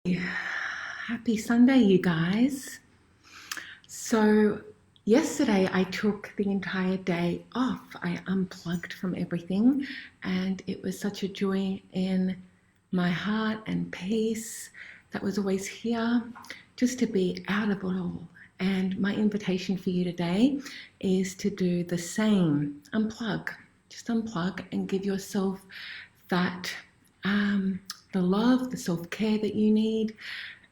Happy Sunday, you guys. So, yesterday I took the entire day off. I unplugged from everything, and it was such a joy in my heart and peace that was always here just to be out of it all. And my invitation for you today is to do the same. Unplug. Just unplug and give yourself that the love, the self-care that you need.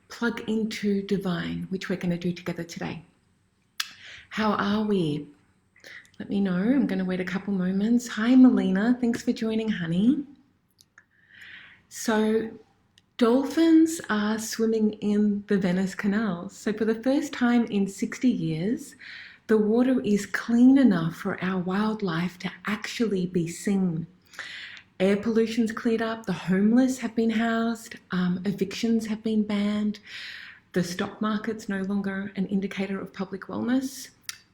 Plug into divine, which we're going to do together today. How are we? Let me know. I'm going to wait a couple moments. Hi, Melina. Thanks for joining, honey. So, dolphins are swimming in the Venice Canal. So for the first time in 60 years, the water is clean enough for our wildlife to actually be seen. Air pollution's cleared up, the homeless have been housed, evictions have been banned, the stock market's no longer an indicator of public wellness,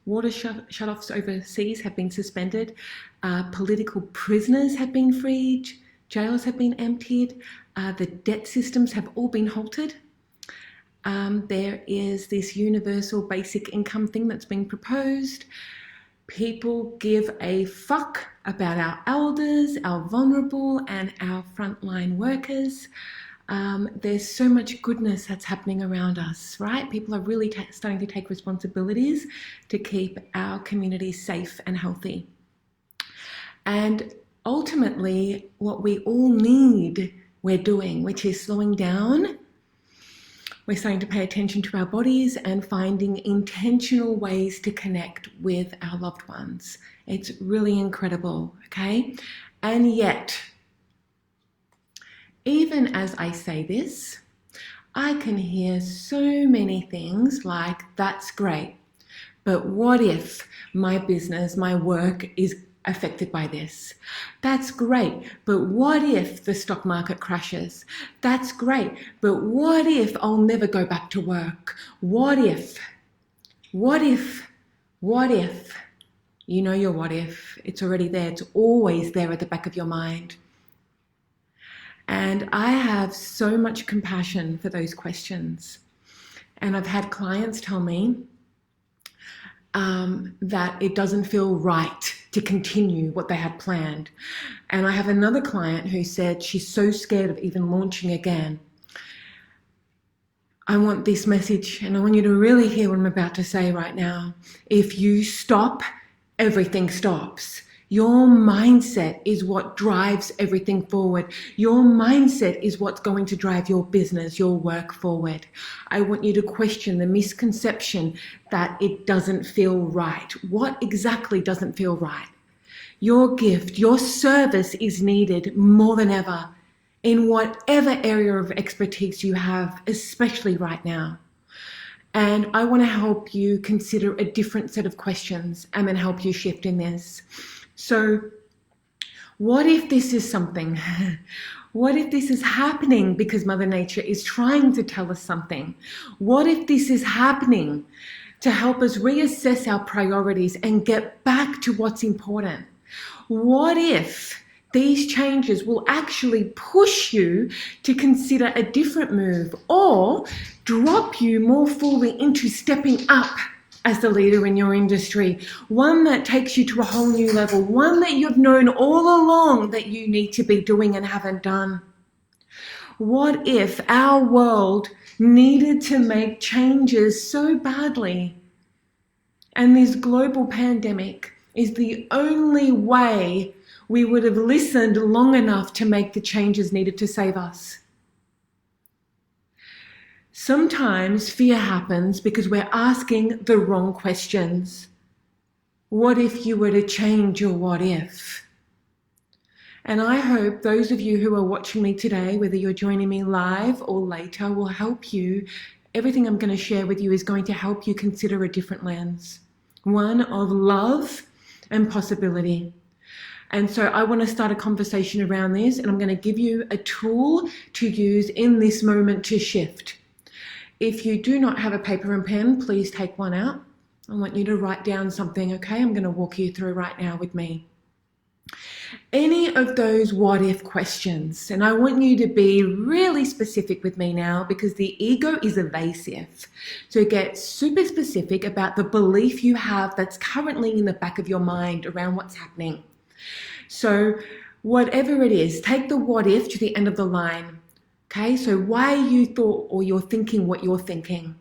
water shut-offs overseas have been suspended, political prisoners have been freed, jails have been emptied, the debt systems have all been halted. There is this universal basic income thing that's being proposed. People give a fuck about our elders, our vulnerable, and our frontline workers. There's so much goodness that's happening around us, right? People are really starting to take responsibilities to keep our communities safe and healthy. And ultimately, what we all need, we're doing, which is slowing down. We're starting to pay attention to our bodies and finding intentional ways to connect with our loved ones. It's really incredible, okay? And yet, even as I say this, I can hear so many things like, that's great, but what if my business, my work is affected by this? That's great, but what if the stock market crashes? That's great, but what if I'll never go back to work? What if? What if? What if? You know your what if. It's already there. It's always there at the back of your mind. And I have so much compassion for those questions. And I've had clients tell me that it doesn't feel right to continue what they had planned. And I have another client who said she's so scared of even launching again. I want this message, and I want you to really hear what I'm about to say right now. If you stop, everything stops. Your mindset is what drives everything forward. Your mindset is what's going to drive your business, your work forward. I want you to question the misconception that it doesn't feel right. What exactly doesn't feel right? Your gift, your service is needed more than ever in whatever area of expertise you have, especially right now. And I want to help you consider a different set of questions and then help you shift in this. So what if this is something? What if this is happening because Mother Nature is trying to tell us something? What if this is happening to help us reassess our priorities and get back to what's important? What if these changes will actually push you to consider a different move or drop you more fully into stepping up as the leader in your industry, one that takes you to a whole new level, one that you've known all along that you need to be doing and haven't done? What if our world needed to make changes so badly, and this global pandemic is the only way we would have listened long enough to make the changes needed to save us? Sometimes fear happens because we're asking the wrong questions. What if you were to change your what if? And I hope those of you who are watching me today, whether you're joining me live or later, will help you. Everything I'm going to share with you is going to help you consider a different lens, one of love and possibility. And so I want to start a conversation around this, and I'm going to give you a tool to use in this moment to shift. If you do not have a paper and pen, please take one out. I want you to write down something, okay? I'm going to walk you through right now with me. Any of those what if questions. And I want you to be really specific with me now, because the ego is evasive. So get super specific about the belief you have that's currently in the back of your mind around what's happening. So whatever it is, take the what if to the end of the line. Okay, so why you thought or you're thinking what you're thinking,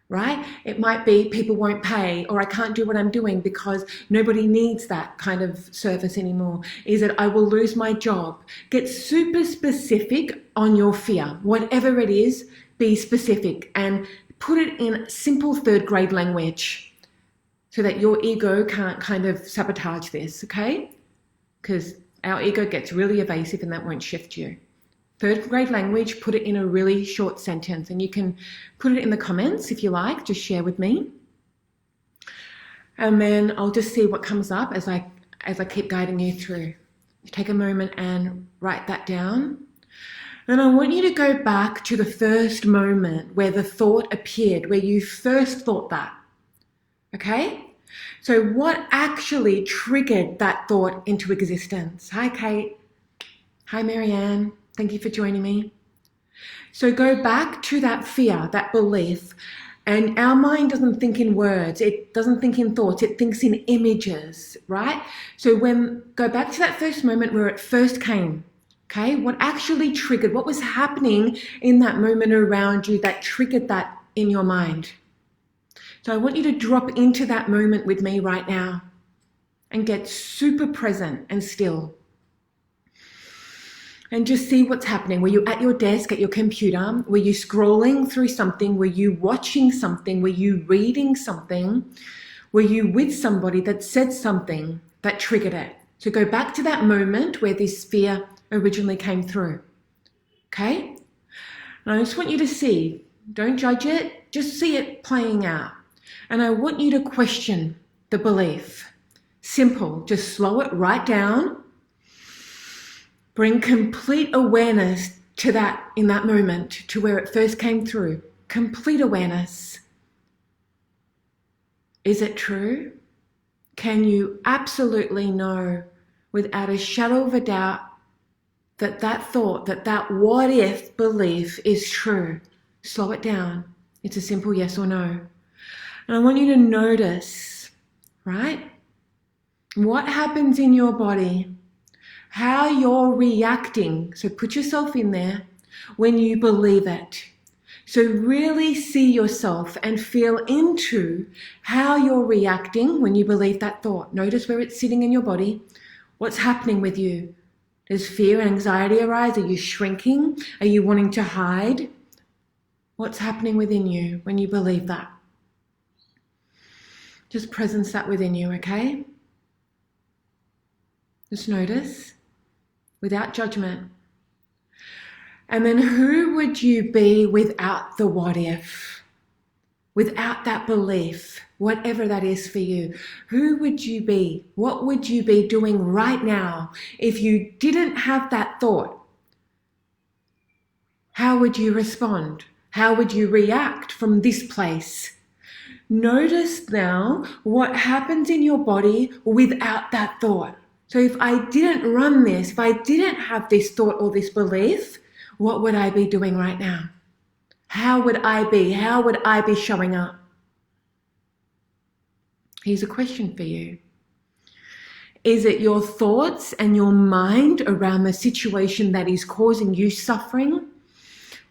right? It might be people won't pay, or I can't do what I'm doing because nobody needs that kind of service anymore. Is it I will lose my job? Get super specific on your fear. Whatever it is, be specific and put it in simple third grade language so that your ego can't kind of sabotage this, okay? Because our ego gets really evasive and that won't shift you. Third grade language, put it in a really short sentence, and you can put it in the comments if you like, just share with me. And then I'll just see what comes up as I keep guiding you through. Take a moment and write that down. Then I want you to go back to the first moment where the thought appeared, where you first thought that, okay? So what actually triggered that thought into existence? Hi, Kate. Hi, Marianne. Thank you for joining me. So go back to that fear, that belief, and our mind doesn't think in words, it doesn't think in thoughts, it thinks in images, right? So go back to that first moment where it first came, okay? What actually triggered, what was happening in that moment around you that triggered that in your mind? So I want you to drop into that moment with me right now and get super present and still. And just see what's happening. Were you at your desk, at your computer? Were you scrolling through something? Were you watching something? Were you reading something? Were you with somebody that said something that triggered it? So go back to that moment where this fear originally came through. Okay? And I just want you to see, don't judge it, just see it playing out. And I want you to question the belief. Simple, just slow it right down. Bring complete awareness to that in that moment, to where it first came through. Complete awareness. Is it true? Can you absolutely know without a shadow of a doubt that that thought, that what if belief is true? Slow it down. It's a simple yes or no. And I want you to notice, right? What happens in your body, how you're reacting. So put yourself in there when you believe it. So really see yourself and feel into how you're reacting when you believe that thought. Notice where it's sitting in your body. What's happening with you? Does fear and anxiety arise? Are you shrinking? Are you wanting to hide? What's happening within you when you believe that? Just presence that within you, okay? Just notice. Without judgment. And then who would you be without the what if? Without that belief, whatever that is for you, who would you be? What would you be doing right now if you didn't have that thought? How would you respond? How would you react from this place? Notice now what happens in your body without that thought. So if I didn't run this, if I didn't have this thought or this belief, what would I be doing right now? How would I be? How would I be showing up? Here's a question for you. Is it your thoughts and your mind around the situation that is causing you suffering,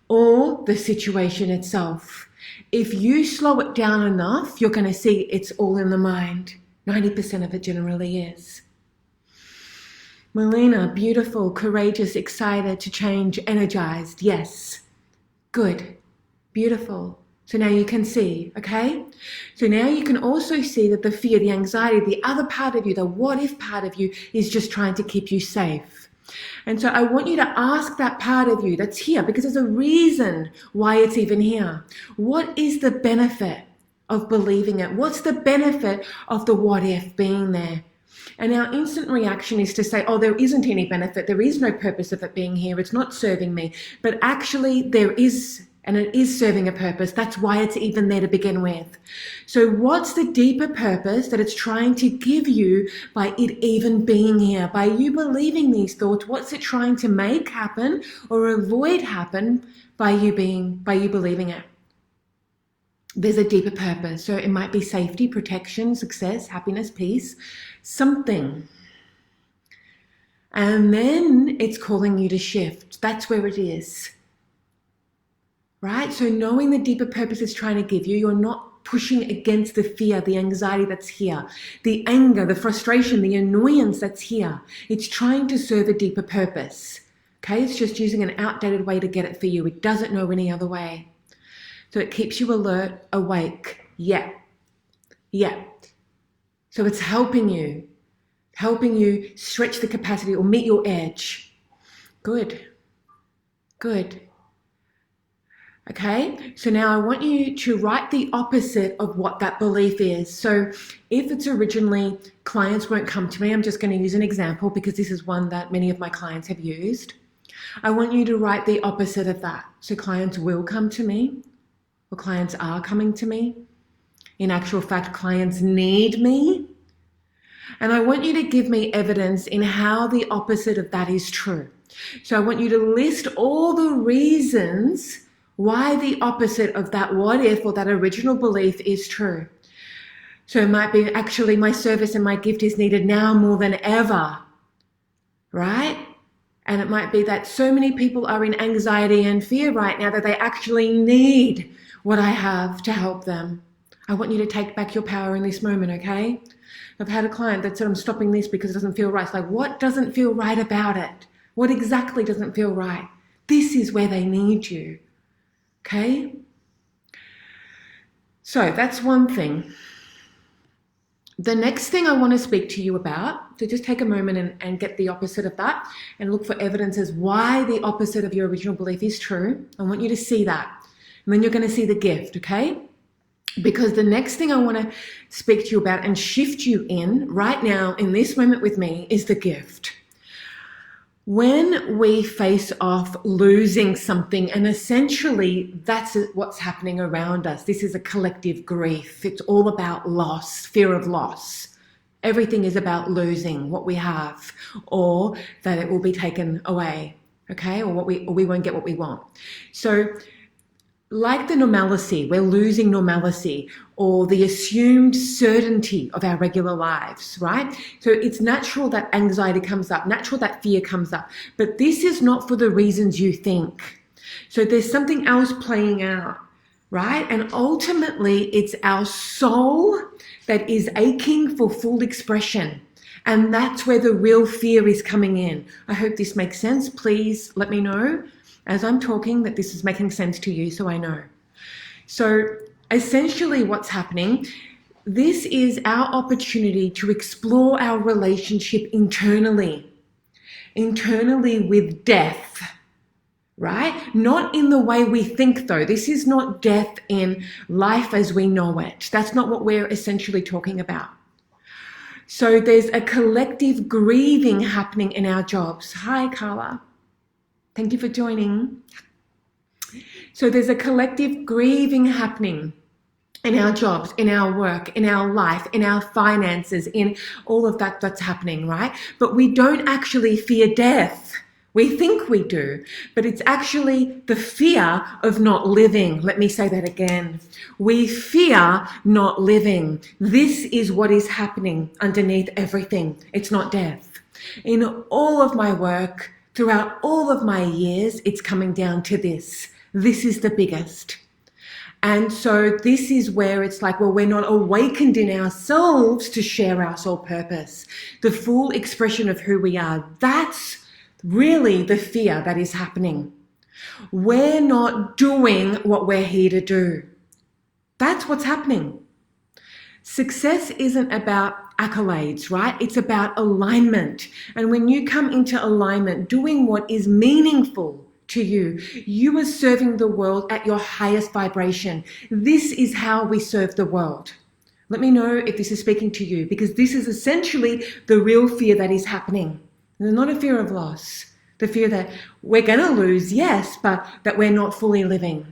or the situation itself? If you slow it down enough, you're going to see it's all in the mind. 90% of it generally is. Melina, beautiful, courageous, excited to change, energized. Yes. Good. Beautiful. So now you can see, okay? So now you can also see that the fear, the anxiety, the other part of you, the what if part of you is just trying to keep you safe. And so I want you to ask that part of you that's here, because there's a reason why it's even here. What is the benefit of believing it? What's the benefit of the what if being there? And our instant reaction is to say, oh, there isn't any benefit. There is no purpose of it being here. It's not serving me. But actually there is And it is serving a purpose. That's why it's even there to begin with. So what's the deeper purpose that it's trying to give you by it even being here? By you believing these thoughts, what's it trying to make happen or avoid happen by you believing it? There's a deeper purpose. So it might be safety, protection, success, happiness, peace, something. And then it's calling you to shift. That's where it is. Right? So knowing the deeper purpose it's trying to give you, you're not pushing against the fear, the anxiety that's here, the anger, the frustration, the annoyance that's here. It's trying to serve a deeper purpose. Okay? It's just using an outdated way to get it for you. It doesn't know any other way. So it keeps you alert, awake. Yeah. So it's helping you stretch the capacity or meet your edge. Good. Okay, so now I want you to write the opposite of what that belief is. So if it's originally clients won't come to me, I'm just going to use an example because this is one that many of my clients have used. I want you to write the opposite of that. So clients will come to me, or clients are coming to me. In actual fact, clients need me. And I want you to give me evidence in how the opposite of that is true. So I want you to list all the reasons why the opposite of that what if or that original belief is true. So it might be actually my service and my gift is needed now more than ever, right? And it might be that so many people are in anxiety and fear right now that they actually need what I have to help them. I want you to take back your power in this moment, okay? I've had a client that said, I'm stopping this because it doesn't feel right. It's like, what doesn't feel right about it? What exactly doesn't feel right? This is where they need you. Okay? So that's one thing. The next thing I want to speak to you about, so just take a moment and get the opposite of that and look for evidence as why the opposite of your original belief is true. I want you to see that. And then you're going to see the gift, okay? Because the next thing I want to speak to you about and shift you in right now in this moment with me is the gift. When we face off losing something, and essentially that's what's happening around us. This is a collective grief. It's all about loss, fear of loss. Everything is about losing what we have or that it will be taken away, okay? Or we won't get what we want. So like the normalcy, we're losing normalcy or the assumed certainty of our regular lives, right? So it's natural that anxiety comes up, natural that fear comes up, but this is not for the reasons you think. So there's something else playing out, right? And ultimately it's our soul that is aching for full expression. And that's where the real fear is coming in. I hope this makes sense. Please let me know as I'm talking that this is making sense to you so I know. So essentially what's happening, this is our opportunity to explore our relationship internally with death, right? Not in the way we think though. This is not death in life as we know it. That's not what we're essentially talking about. So there's a collective grieving happening in our jobs. Hi, Carla. Thank you for joining. So there's a collective grieving happening in our jobs, in our work, in our life, in our finances, in all of that that's happening, right? But we don't actually fear death. We think we do, but it's actually the fear of not living. Let me say that again. We fear not living. This is what is happening underneath everything. It's not death. In all of my work, throughout all of my years, it's coming down to this. This is the biggest. And so this is where it's like, well, we're not awakened in ourselves to share our soul purpose, the full expression of who we are. That's really the fear that is happening. We're not doing what we're here to do. That's what's happening. Success isn't about accolades, right? It's about alignment. And when you come into alignment, doing what is meaningful to you, you are serving the world at your highest vibration. This is how we serve the world. Let me know if this is speaking to you, because this is essentially the real fear that is happening. It's not a fear of loss. The fear that we're going to lose, yes, but that we're not fully living.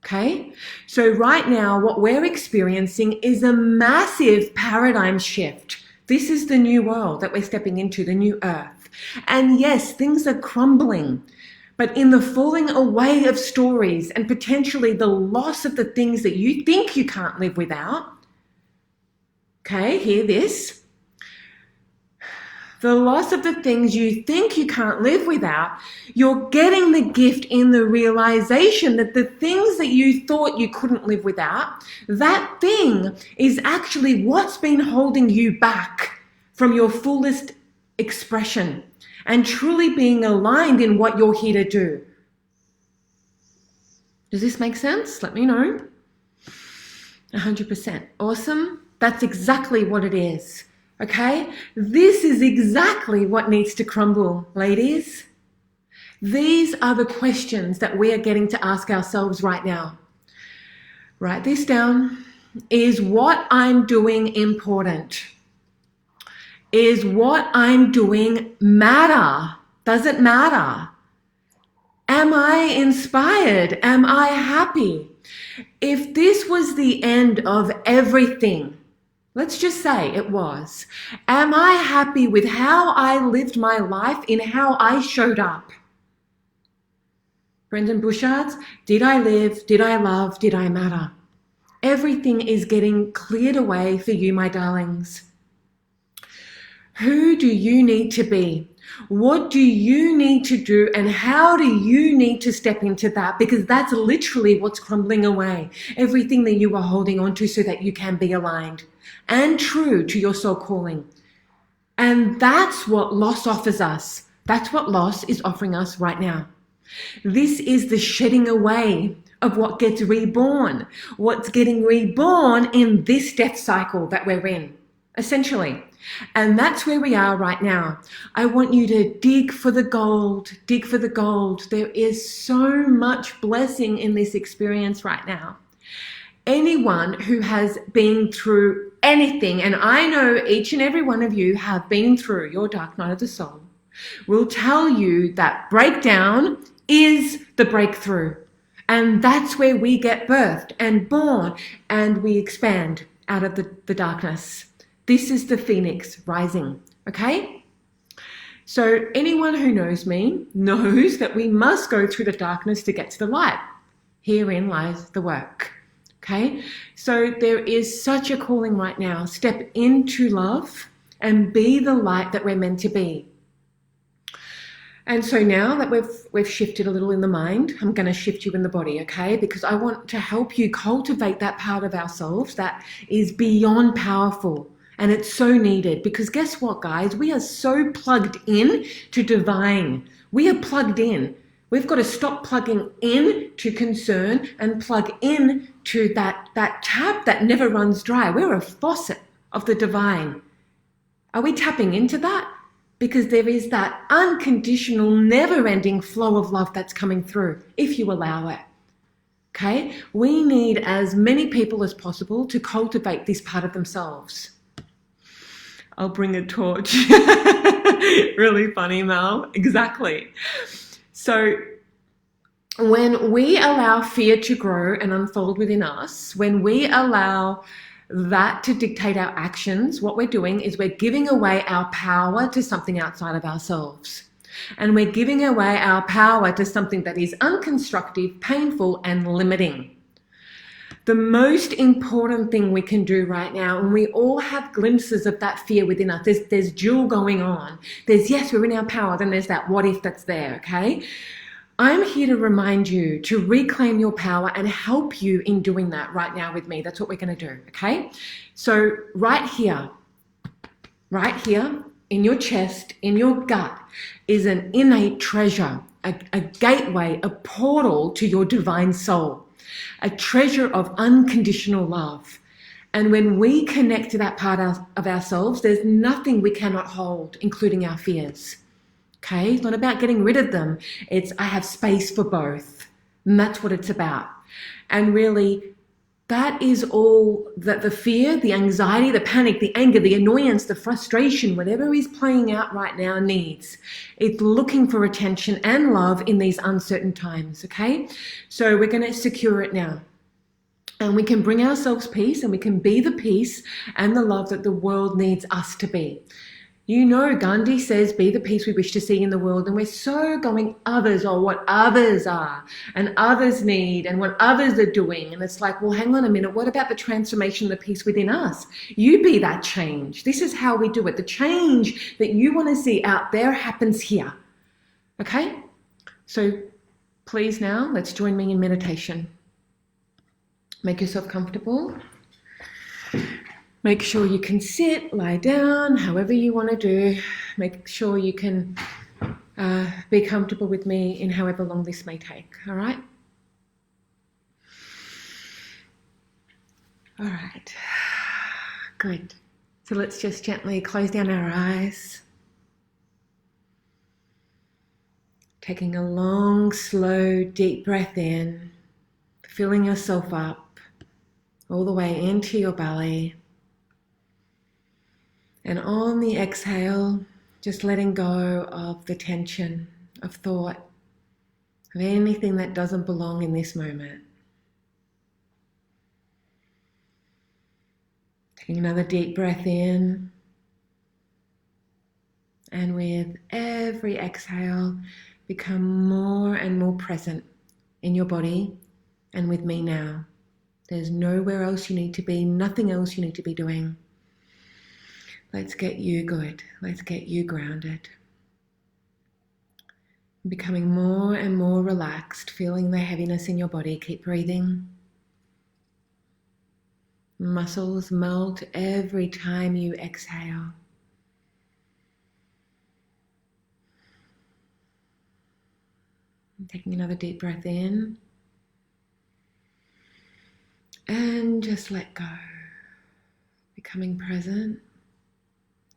Okay, so right now what we're experiencing is a massive paradigm shift. This is the new world that we're stepping into, the new earth. And yes, things are crumbling, but in the falling away of stories and potentially the loss of the things that you think you can't live without. Okay, hear this. The loss of the things you think you can't live without, you're getting the gift in the realization that the things that you thought you couldn't live without, that thing is actually what's been holding you back from your fullest expression and truly being aligned in what you're here to do. Does this make sense? Let me know. 100%. Awesome. That's exactly what it is. Okay, this is exactly what needs to crumble, ladies. These are the questions that we are getting to ask ourselves right now. Write this down. Is what I'm doing important? Is what I'm doing matter? Does it matter? Am I inspired? Am I happy? If this was the end of everything, let's just say it was. Am I happy with how I lived my life, in how I showed up? Brendan Burchard's, did I live? Did I love? Did I matter? Everything is getting cleared away for you, my darlings. Who do you need to be? What do you need to do, and how do you need to step into that? Because that's literally what's crumbling away. Everything that you are holding on to so that you can be aligned and true to your soul calling. And that's what loss offers us. That's what loss is offering us right now. This is the shedding away of what gets reborn. What's getting reborn in this death cycle that we're in, essentially. And that's where we are right now. I want you to dig for the gold, dig for the gold. There is so much blessing in this experience right now. Anyone who has been through anything, and I know each and every one of you have been through your dark night of the soul, will tell you that breakdown is the breakthrough. And that's where we get birthed and born and we expand out of the darkness. This is the phoenix rising, okay? So anyone who knows me knows that we must go through the darkness to get to the light. Herein lies the work, okay? So there is such a calling right now. Step into love and be the light that we're meant to be. And so now that we've shifted a little in the mind, I'm going to shift you in the body, okay? Because I want to help you cultivate that part of ourselves that is beyond powerful. And it's so needed, because guess what, guys? We are so plugged in to divine. We are plugged in. We've got to stop plugging in to concern and plug in to that tap that never runs dry. We're a faucet of the divine. Are we tapping into that? Because there is that unconditional, never-ending flow of love that's coming through, if you allow it. Okay? We need as many people as possible to cultivate this part of themselves. I'll bring a torch. Really funny, Mel. Exactly. So when we allow fear to grow and unfold within us, when we allow that to dictate our actions, what we're doing is we're giving away our power to something outside of ourselves. And we're giving away our power to something that is unconstructive, painful, and limiting. The most important thing we can do right now, and we all have glimpses of that fear within us, there's dual going on. There's, yes, we're in our power, then there's that what if that's there, okay? I'm here to remind you to reclaim your power and help you in doing that right now with me. That's what we're going to do, okay? So right here in your chest, in your gut, is an innate treasure, a gateway, a portal to your divine soul. A treasure of unconditional love. And when we connect to that part of ourselves, there's nothing we cannot hold, including our fears. Okay? It's not about getting rid of them. It's I have space for both. And that's what it's about. And really That is all that the fear, the anxiety, the panic, the anger, the annoyance, the frustration, whatever is playing out right now needs. It's looking for attention and love in these uncertain times, okay? So we're going to secure it now. And we can bring ourselves peace, and we can be the peace and the love that the world needs us to be. You know, Gandhi says, be the peace we wish to see in the world. And we're so going others or what others are and others need and what others are doing. And it's like, well, hang on a minute. What about the transformation, the peace within us? You be that change. This is how we do it. The change that you want to see out there happens here. Okay? So please now, let's join me in meditation. Make yourself comfortable. Make sure you can sit, lie down, however you want to do. Make sure you can be comfortable with me in however long this may take, all right? All right, good. So let's just gently close down our eyes. Taking a long, slow, deep breath in, filling yourself up all the way into your belly. And on the exhale, just letting go of the tension of thought, of anything that doesn't belong in this moment. Taking another deep breath in. And with every exhale, become more and more present in your body and with me now. There's nowhere else you need to be, nothing else you need to be doing. Let's get you good. Let's get you grounded. Becoming more and more relaxed, feeling the heaviness in your body. Keep breathing. Muscles melt every time you exhale. Taking another deep breath in. And just let go. Becoming present.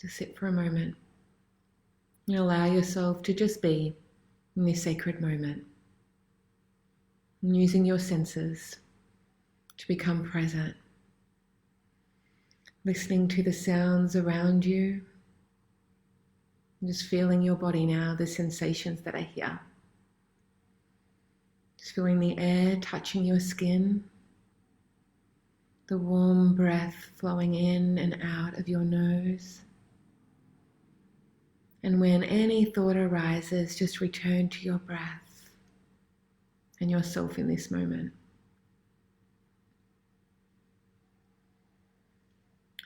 To sit for a moment and allow yourself to just be in this sacred moment. And using your senses to become present. Listening to the sounds around you. And just feeling your body now, the sensations that are here. Just feeling the air touching your skin. The warm breath flowing in and out of your nose. And when any thought arises, just return to your breath and yourself in this moment.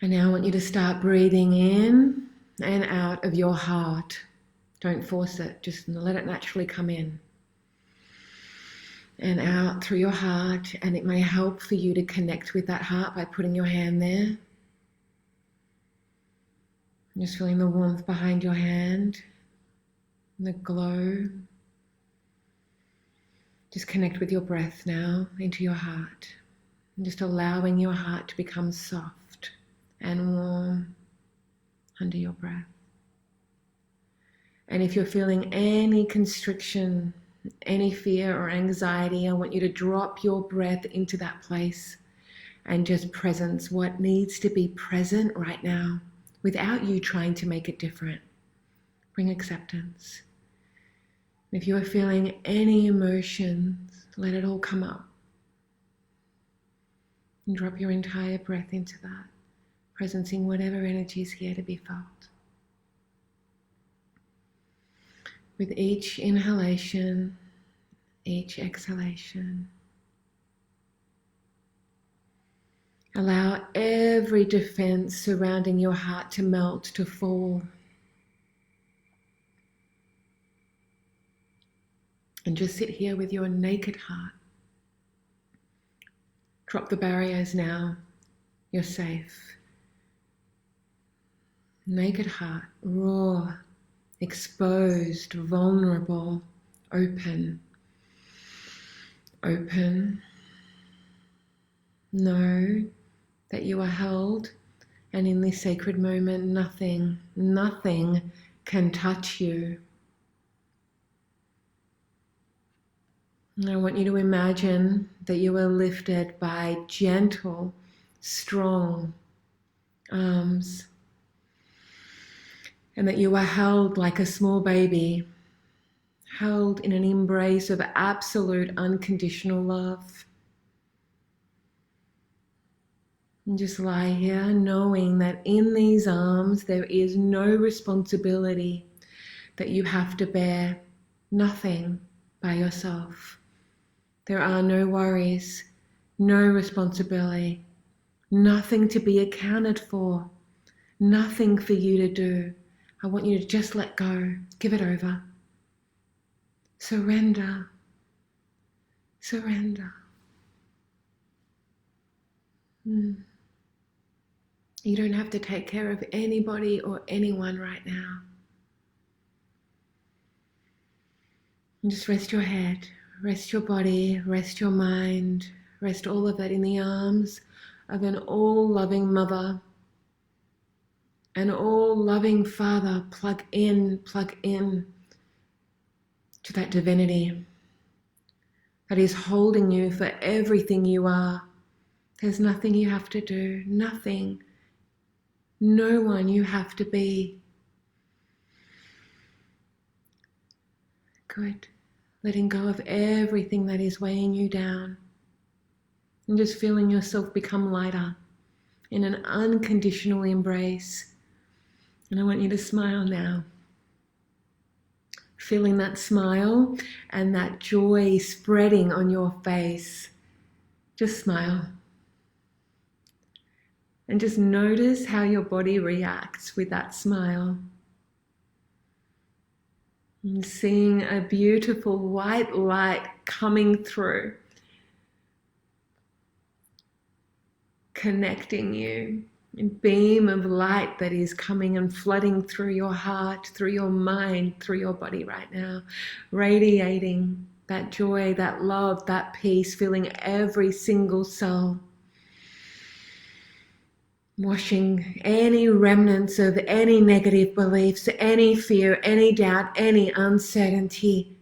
And now I want you to start breathing in and out of your heart. Don't force it, just let it naturally come in. And out through your heart, and it may help for you to connect with that heart by putting your hand there. Just feeling the warmth behind your hand, the glow. Just connect with your breath now into your heart. And just allowing your heart to become soft and warm under your breath. And if you're feeling any constriction, any fear or anxiety, I want you to drop your breath into that place and just presence what needs to be present right now. Without you trying to make it different. Bring acceptance. If you are feeling any emotions, let it all come up. And drop your entire breath into that, presencing whatever energy is here to be felt. With each inhalation, each exhalation, allow every defense surrounding your heart to melt, to fall. And just sit here with your naked heart. Drop the barriers now. You're safe. Naked heart, raw, exposed, vulnerable, open. Open. Know that you are held, and in this sacred moment, nothing can touch you. And I want you to imagine that you are lifted by gentle, strong arms, and that you are held like a small baby, held in an embrace of absolute unconditional love. And just lie here knowing that in these arms there is no responsibility that you have to bear, nothing by yourself. There are no worries, no responsibility, nothing to be accounted for, nothing for you to do. I want you to just let go, give it over. Surrender, surrender. You don't have to take care of anybody or anyone right now. And just rest your head, rest your body, rest your mind, rest all of that in the arms of an all-loving mother, an all-loving father. Plug in to that divinity that is holding you for everything you are. There's nothing you have to do, nothing, no one you have to be. Good. Letting go of everything that is weighing you down and just feeling yourself become lighter in an unconditional embrace. And I want you to smile now. Feeling that smile and that joy spreading on your face. Just smile. And just notice how your body reacts with that smile. And seeing a beautiful white light coming through, connecting you, a beam of light that is coming and flooding through your heart, through your mind, through your body right now, radiating that joy, that love, that peace, filling every single cell. Washing any remnants of any negative beliefs, any fear, any doubt, any uncertainty.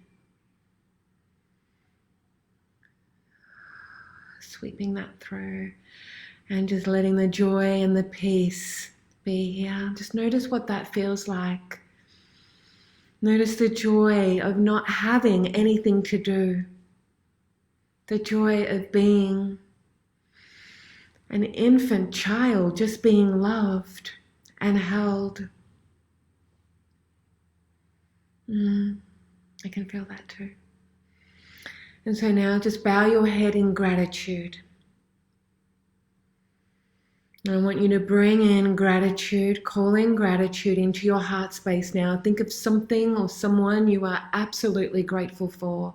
Sweeping that through and just letting the joy and the peace be here. Just notice what that feels like. Notice the joy of not having anything to do. The joy of being an infant child, just being loved and held. I can feel that too. And so now just bow your head in gratitude. And I want you to bring in gratitude, call in gratitude into your heart space now. Think of something or someone you are absolutely grateful for.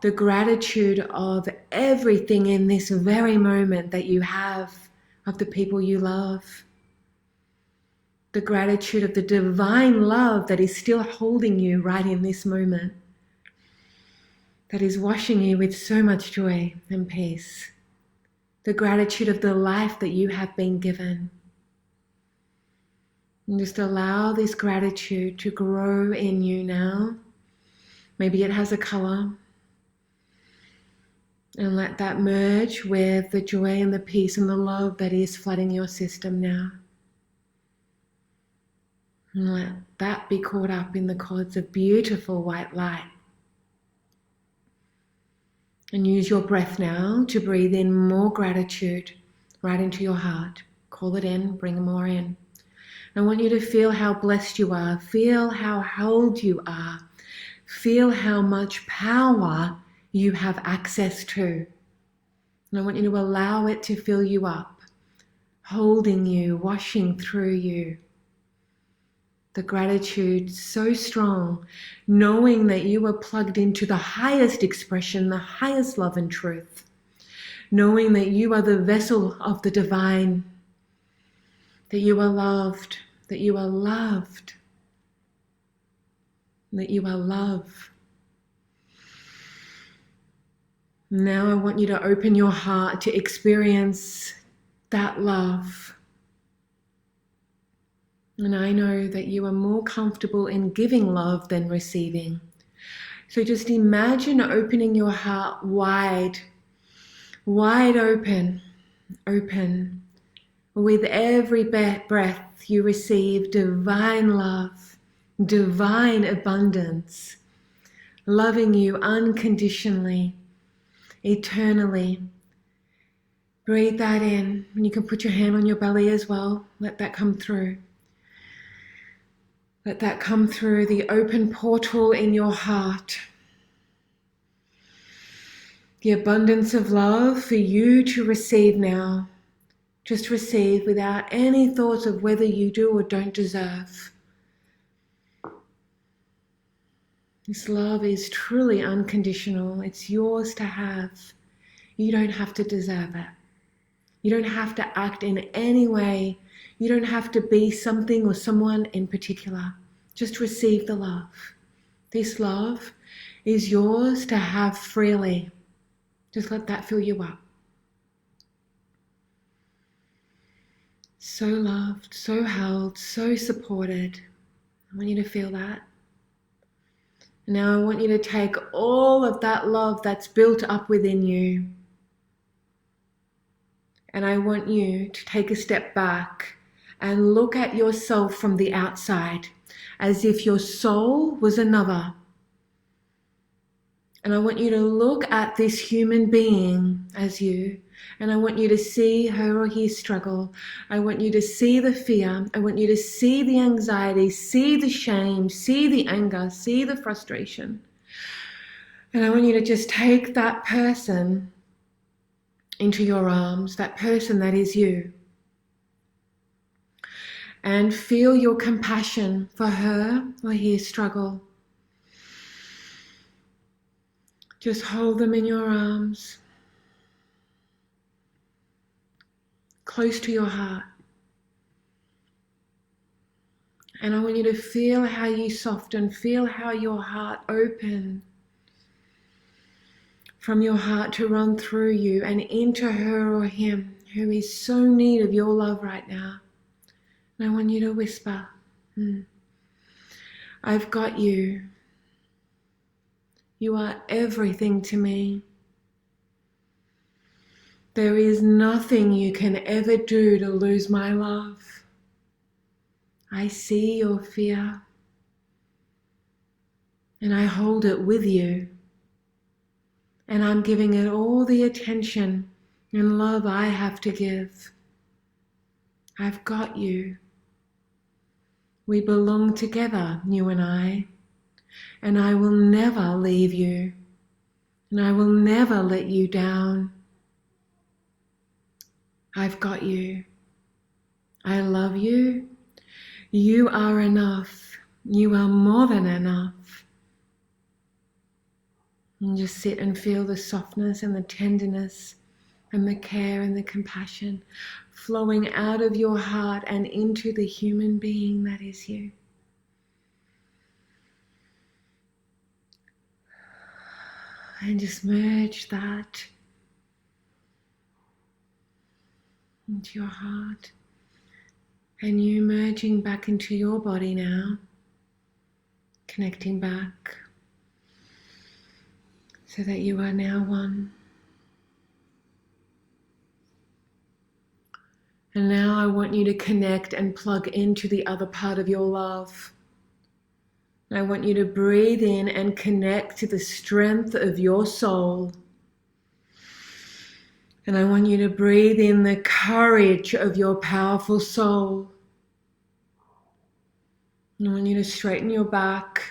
The gratitude of everything in this very moment that you have, of the people you love. The gratitude of the divine love that is still holding you right in this moment. That is washing you with so much joy and peace. The gratitude of the life that you have been given. And just allow this gratitude to grow in you now. Maybe it has a color. And let that merge with the joy and the peace and the love that is flooding your system now. And let that be caught up in the cords of beautiful white light. And use your breath now to breathe in more gratitude right into your heart. Call it in, bring more in. I want you to feel how blessed you are. Feel how held you are. Feel how much power you have access to. And I want you to allow it to fill you up, holding you, washing through you. The gratitude so strong, knowing that you are plugged into the highest expression, the highest love and truth. Knowing that you are the vessel of the divine, that you are loved, that you are loved, that you are love. Now I want you to open your heart to experience that love. And I know that you are more comfortable in giving love than receiving. So just imagine opening your heart wide, wide open, open. With every breath you receive divine love, divine abundance, loving you unconditionally, eternally. Breathe that in, and you can put your hand on your belly as well. Let that come through. Let that come through the open portal in your heart. The abundance of love for you to receive now. Just receive without any thoughts of whether you do or don't deserve. This love is truly unconditional. It's yours to have. You don't have to deserve it. You don't have to act in any way. You don't have to be something or someone in particular. Just receive the love. This love is yours to have freely. Just let that fill you up. So loved, so held, so supported. I want you to feel that. Now I want you to take all of that love that's built up within you, and I want you to take a step back and look at yourself from the outside as if your soul was another. And I want you to look at this human being as you, and I want you to see her or he struggle. I want you to see the fear. I want you to see the anxiety, see the shame, see the anger, see the frustration. And I want you to just take that person into your arms, that person that is you, and feel your compassion for her or his struggle. Just hold them in your arms, close to your heart. And I want you to feel how you soften, feel how your heart opens from your heart to run through you and into her or him who is so in need of your love right now. And I want you to whisper, I've got you. You are everything to me. There is nothing you can ever do to lose my love. I see your fear, and I hold it with you. And I'm giving it all the attention and love I have to give. I've got you. We belong together, you and I will never leave you, and I will never let you down. I've got you. I love you. You are enough. You are more than enough. And just sit and feel the softness and the tenderness and the care and the compassion flowing out of your heart and into the human being that is you. And just merge that into your heart. And you merging back into your body now, connecting back so that you are now one. And now I want you to connect and plug into the other part of your love. I want you to breathe in and connect to the strength of your soul. And I want you to breathe in the courage of your powerful soul. I want you to straighten your back,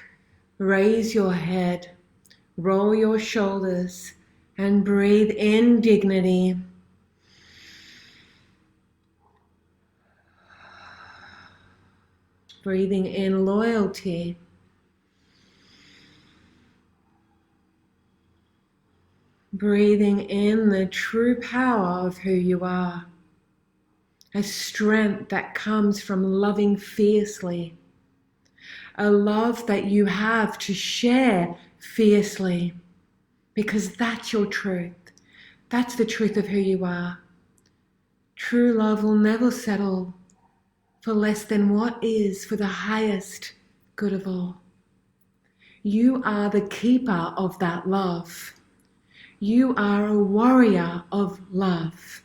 raise your head, roll your shoulders, and breathe in dignity. Breathing in loyalty. Breathing in the true power of who you are. A strength that comes from loving fiercely. A love that you have to share fiercely. Because that's your truth. That's the truth of who you are. True love will never settle for less than what is for the highest good of all. You are the keeper of that love. You are a warrior of love.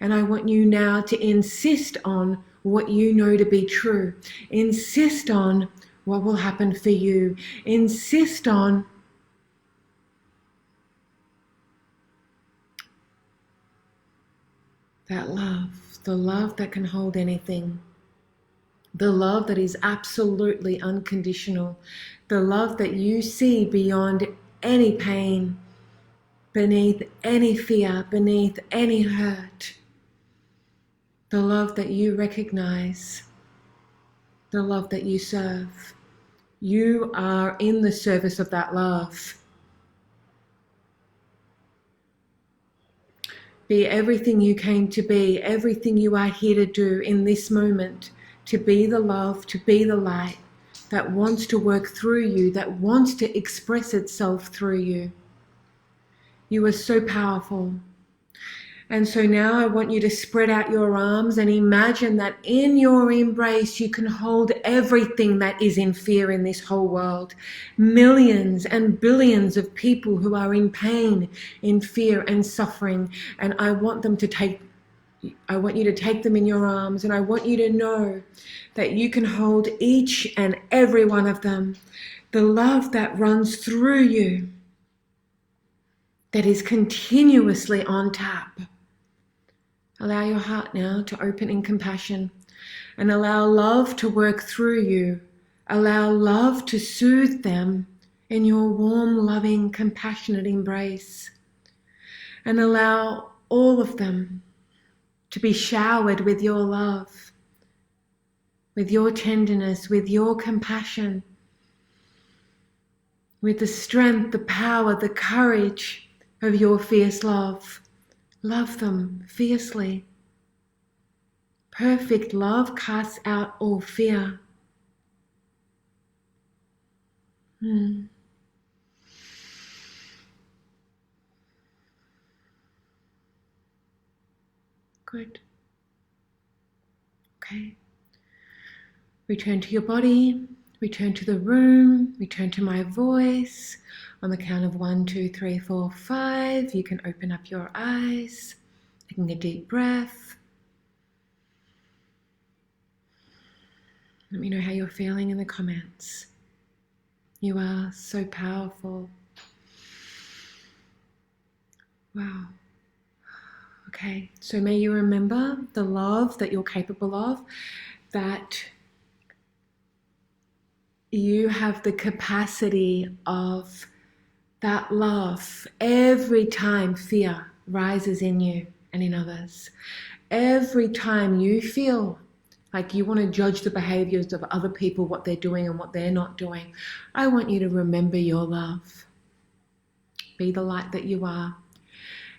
And I want you now to insist on what you know to be true. Insist on what will happen for you. Insist on that love, the love that can hold anything, the love that is absolutely unconditional, the love that you see beyond any pain, beneath any fear, beneath any hurt, the love that you recognize, the love that you serve. You are in the service of that love. Be everything you came to be, everything you are here to do in this moment, to be the love, to be the light that wants to work through you, that wants to express itself through you. You are so powerful. And so now I want you to spread out your arms and imagine that in your embrace you can hold everything that is in fear in this whole world. Millions and billions of people who are in pain, in fear and suffering. And I want you to take them in your arms, and I want you to know that you can hold each and every one of them. The love that runs through you, that is continuously on tap. Allow your heart now to open in compassion and allow love to work through you. Allow love to soothe them in your warm, loving, compassionate embrace. And allow all of them to be showered with your love, with your tenderness, with your compassion, with the strength, the power, the courage of your fierce love. Love them fiercely. Perfect love casts out all fear. Good. Okay. Return to your body. Return to the room. Return to my voice. On the count of 1, 2, 3, 4, 5, you can open up your eyes, taking a deep breath. Let me know how you're feeling in the comments. You are so powerful. Wow. Okay, so may you remember the love that you're capable of, that you have the capacity of that love every time fear rises in you and in others. Every time you feel like you want to judge the behaviors of other people, what they're doing and what they're not doing, I want you to remember your love. Be the light that you are.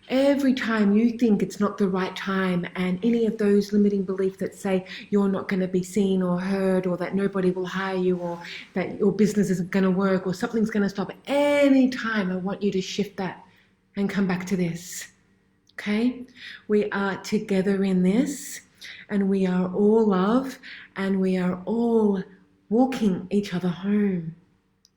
Every time you think it's not the right time, and any of those limiting beliefs that say you're not going to be seen or heard, or that nobody will hire you, or that your business isn't going to work, or something's going to stop, any time I want you to shift that and come back to this. Okay? We are together in this, and we are all love, and we are all walking each other home.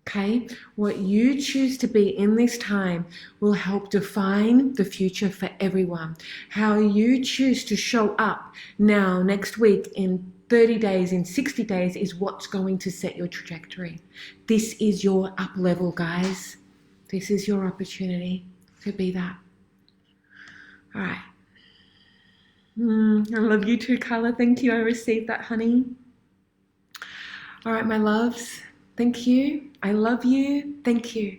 Okay, what you choose to be in this time will help define the future for everyone. How you choose to show up now, next week, in 30 days, in 60 days, is what's going to set your trajectory. This is your up level, guys. This is your opportunity to be that. All right. I love you too, Carla. Thank you. I received that, honey. All right, my loves. Thank you. I love you. Thank you.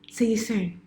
See you soon.